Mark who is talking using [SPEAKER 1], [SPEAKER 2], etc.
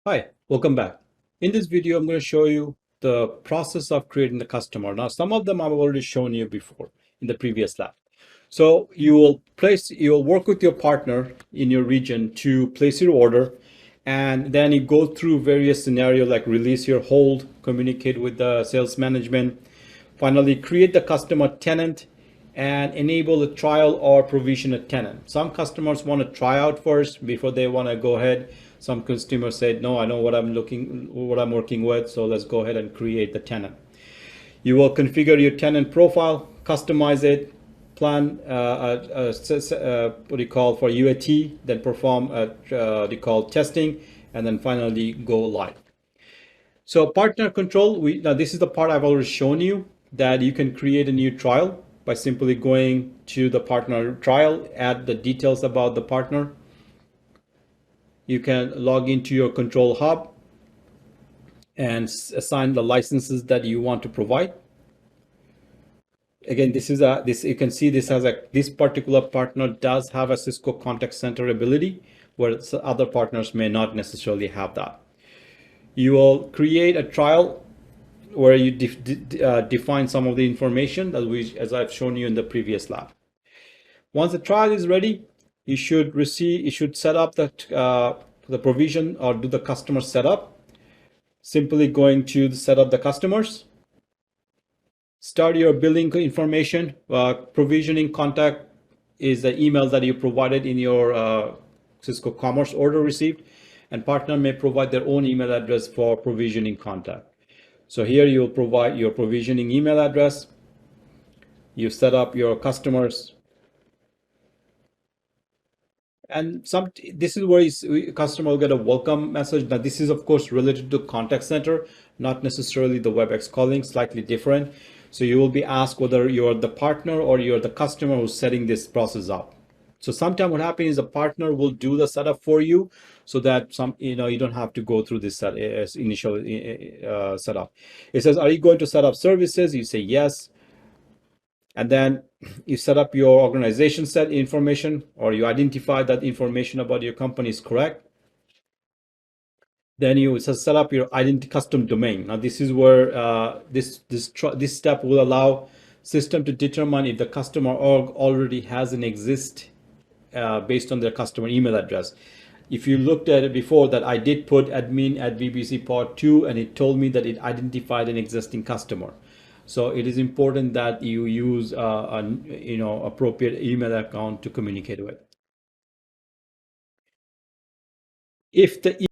[SPEAKER 1] Hi, welcome back. In this video, I'm going to show you the process of creating the customer. Now, some of them I've already shown you before in the previous lab. So you'll work with your partner in your region to place your order, and then you go through various scenarios like release your hold, communicate with the sales management, finally create the customer tenant, and enable the trial or provision a tenant. Some customers want to try out first before they want to go ahead. Some customers said, no, I know what I'm working with, so let's go ahead and create the tenant. You will configure your tenant profile, customize it, plan what do you call for UAT, then perform what you call testing, and then finally go live. So partner control, now this is the part I've already shown you, that you can create a new trial by simply going to the partner trial, add the details about the partner. You can log into your control hub and assign the licenses that you want to provide. Again, you can see this particular partner does have a Cisco contact center ability, where other partners may not necessarily have that. You will create a trial where you define some of the information that as I've shown you in the previous lab. Once the trial is ready, you should set up the provision or do the customer setup. Simply going to set up the customers, start your billing information. Provisioning contact is the email that you provided in your Cisco Commerce order received, and partner may provide their own email address for provisioning contact. So here you'll provide your provisioning email address. You set up your customers, and this is where customer will get a welcome message. Now this is of course related to contact center, not necessarily the WebEx calling, slightly different. So you will be asked whether you're the partner or you're the customer who's setting this process up. So sometimes what happens is a partner will do the setup for you, so that you don't have to go through this initial setup. It says, are you going to set up services? You say yes. And then you set up your organization set information, or you identify that information about your company is correct. Then you set up your identity custom domain. Now this is where this step will allow system to determine if the customer org already has an exist based on their customer email address. If you looked at it before, that I did put admin at VBC part 2, and it told me that it identified an existing customer. So it is important that you use an appropriate email account to communicate with. If the